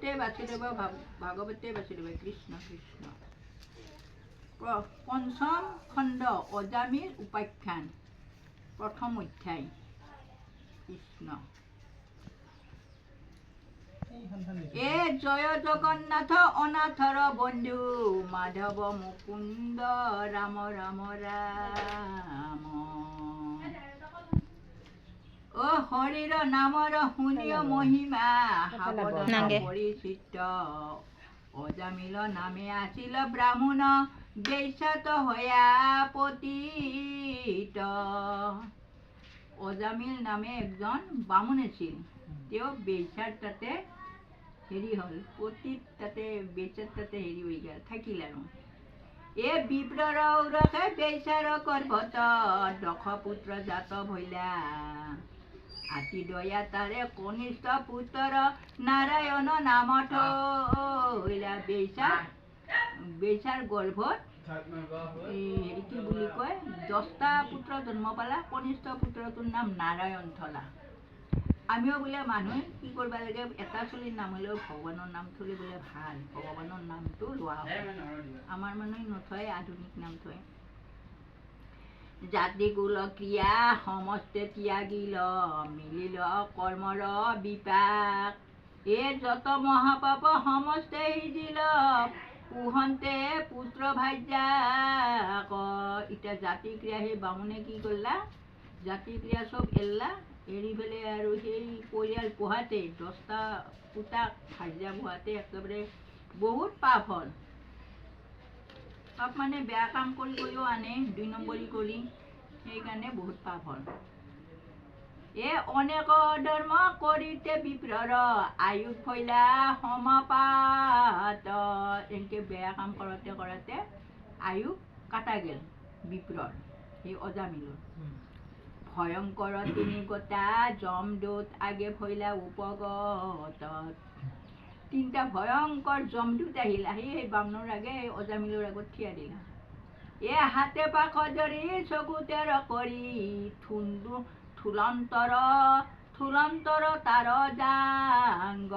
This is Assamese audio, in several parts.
ভাগৱতে বাসুদেৱ ভাগৱতে বাসুদেৱ কৃষ্ণ কৃষ্ণ। পঞ্চম খণ্ড অজামিল উপাখ্যান প্ৰথম অধ্যায় কৃষ্ণ। এ জয় জগন্নাথ অনাথৰ বন্ধু মাধৱ মুকুন্দ ৰাম ৰাম ৰাম। অ হৰিৰ নামৰ শুনিয় মহিমা সাৱধান পৰিচিত। অজামিল নামে আছিল ব্ৰাহ্মণ বেশ্যাত হয়া পতিত। অজামিল নামে একজন বামুণ আছিল। তেওঁ বেশ্যাৰ তাতে হেৰি হ'ল, পতিত তাতে বেশ্যাৰ তাতে হেৰি হৈ গ'ল, থাকিল আৰু। এ বিপ্ৰৰ ঔৰসে বেশ্যাৰ গৰ্ভত দক্ষ পুত্ৰ জাত ভৈলা। আতি দয়া তাৰে কনিষ্ঠ পুত্ৰ নাৰায়ণ নাম থৈলা। বেশ্যাৰ গৰ্ভত হেৰি কি বুলি কয় 10টা পুত্ৰ জন্ম পালা। কনিষ্ঠ পুত্ৰটোৰ নাম নাৰায়ণ থলা। আমিও বোলে মানুহে কি কৰিব লাগে, এটা চলিৰ নাম হ'লেও ভগৱানৰ নাম থলে বোলে ভাল, ভগৱানৰ নামটো লোৱা হয়। আমাৰ মানুহে নথয়, আধুনিক নাম থয়। জাতি কুল ক্ৰিয়া সমস্তে ত্যাগিল মিলিল কৰ্মৰ বিপাক। এ যত মহাপাপ সমস্তে সিজিল পুহন্তে পুত্ৰ ভাজ্যাক। এতিয়া জাতি ক্ৰিয়া সেই বামুণে কি কৰিলা, জাতি ক্ৰিয়া চব এৰিলা, এৰি পেলাই আৰু সেই পৰিয়াল পোহাতে 10টা পুতাক ভাজ্যা পোহাতে একেবাৰে বহুত পাপ হ'ল। পাপ মানে বেয়া কাম কৰি কৰিও আনে, 2 নম্বৰী কৰি, সেইকাৰণে বহুত পাপ হ'ল। এ অনেক ধৰ্ম কৰিতে বিপ্ৰৰ আয়ুস ভৈলা সমাপাত। এনেকে বেয়া কাম কৰোঁতে কৰোঁতে আয়ুস কাটা গেল বিপ্ৰৰ, সেই অজামিলৰ। ভয়ংকৰ 3 গোটা যমদূত আগে ভৈলা উপগত। 3টা ভয়ংকৰ যমদূত আহিল, আহি সেই বামুণৰ আগে এই অজামিলৰ আগত থিয়া দিলা। এ হাতে পাখ ধৰি চকুতেৰ কৰি থুলন্তৰ তাৰ জাংগ।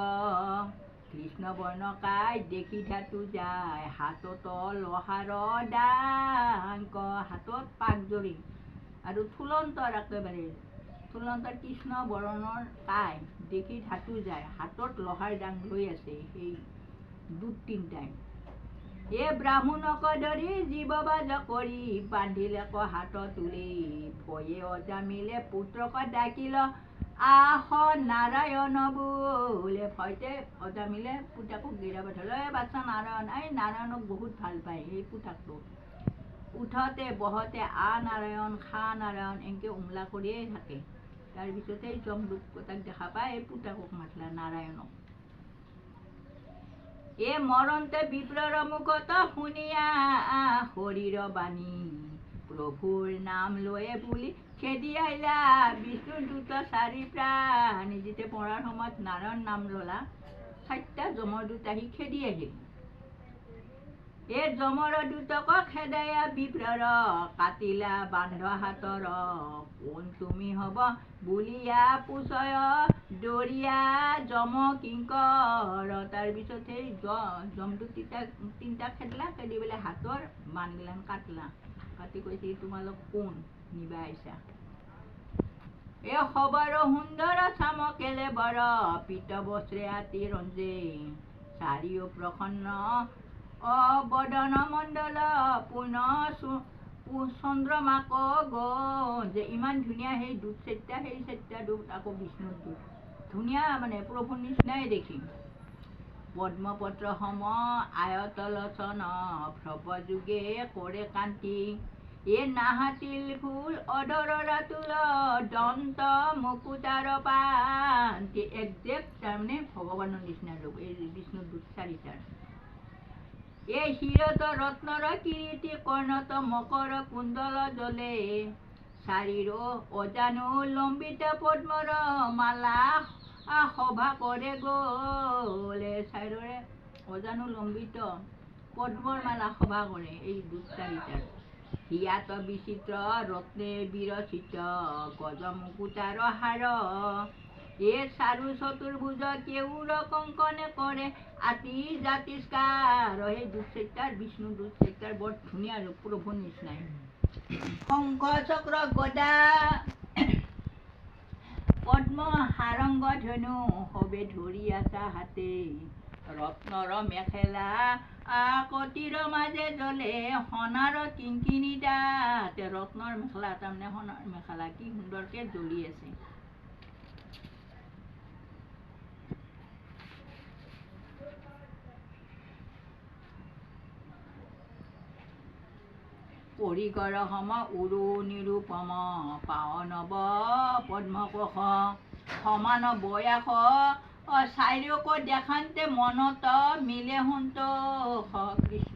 কৃষ্ণ বৰ্ণকায় দেখি ধাতু যায় হাতত লোহাৰ ডাংক। হাতত পাক ধৰি আৰু থুলন্তৰ একেবাৰে থুলন্তৰ কৃষ্ণ বৰণৰ কায় দেখি ধাতু যায়, হাতত লোহাৰ ডাং লৈ আছে সেই দূত 3টাই। এ ব্ৰাহ্মণক ধৰি জীৱ বাজ কৰি বান্ধিলে হাত তুলি। ভয়ে অজামিলে পুত্ৰক ডাকিল আহ নাৰায়ণ বোলে। ভয়তে অজামিলে পুতাকক গিৰাব ধৰিলে, বাচ্চা নাৰায়ণ, এই নাৰায়ণক বহুত ভাল পায় সেই পুতাকটো। উঠতে বহতে নাৰায়ণ খা নাৰায়ণ এনেকৈ উমলা কৰিয়ে থাকে। তাৰপিছত সেই যমদূতক দেখা পায়, এই পুতাকক মাতলা নাৰায়ণক। এ মৰন্তে বিপ্ৰৰ মুখত শুনিয়া হৰিৰ বাণী। প্ৰভুৰ নাম লয়ে বুলি খেদি আহিলা বিষ্ণু দূত 4 প্ৰাণ। যেতিয়া পঢ়াৰ সময়ত নাৰায়ণ নাম ললা, 4টা যমৰ দূত আহি খেদি আহিল। এ যমৰ দূতক খেদায়া বিপ্ৰৰ কাটিলা বান্ধ হাতৰ। কোন তুমি হব বুলিয়া পুছয় দৰিয়া যম কিংকৰ। তাৰপিছত সেই যমদূত 3টা খেদলা, খেদি পেলাই হাতৰ বান্ধগিলান কাটলা, কাটি কৈছে তোমালোক কোন নিবা আহিছা। এ খবৰ সুন্দৰ চাম কেলে বৰ পীত বস্ত্ৰে আতি ৰঞ্জে। চাৰিও প্ৰসন্ন বদন মণ্ডল পূৰ্ণ চন্দ্ৰমাক গঞ্জে। ইমান ধুনীয়া সেই দূত 4টা, সেই 4টা দূত আকৌ বিষ্ণুৰ দূত, ধুনীয়া মানে প্ৰভুৰ নিচিনাই দেখি। পদ্মপত্ৰ সম আয়তলোচন ভ্ৰৱ যোগে কৰে কান্তি। এ নাহাতিল ফুল অধৰৰ তুল দন্ত মুকুতাৰ পান্তি। একজেক্ট তাৰমানে ভগৱানৰ নিচিনা ৰূপ এই বিষ্ণুৰ দূত 4টাৰ। এ শিৰত ৰত্নৰ কিৰীটি কৰ্ণত মকৰ কুণ্ডল জ্বলে। 4 অজানু লম্বিত পদ্মৰ মালা সভা কৰে গলে। 4ৰে অজানু লম্বিত পদ্মৰ মালা সভা কৰে এই দূত 4টাৰ। হিয়াত বিচিত্ৰ ৰত্নে বিৰচিত গজ মুকুতাৰ হাৰ। এ চাৰু চতুৰ্ভুজ কেউৰ কংকনে কৰে আতি জাতিষ্কাৰ। সেই দুধচৈতাৰ বিষ্ণু দুধচৈতাৰ বৰ ধুনীয়া ৰূপ, প্ৰভুৰ নিচিনাই। শংখ চক্ৰ গদা পদ্ম সাৰংগ ধনু সবে ধৰি আছা হাতে। ৰত্নৰ মেখেলা কটিৰ মাজে জ্বলে সোণাৰ কিংকিণী দাঁত। ৰত্নৰ মেখেলা, তাৰমানে সোণৰ মেখেলা কি সুন্দৰকে জ্বলি আছে। পৰিকৰ সম উৰু নিৰুপম পাৱনৱ পদ্মকোশ। সমান বয়াস চাৰিওক দেখান্তে মনত মিলে সন্তোষ। কৃষ্ণ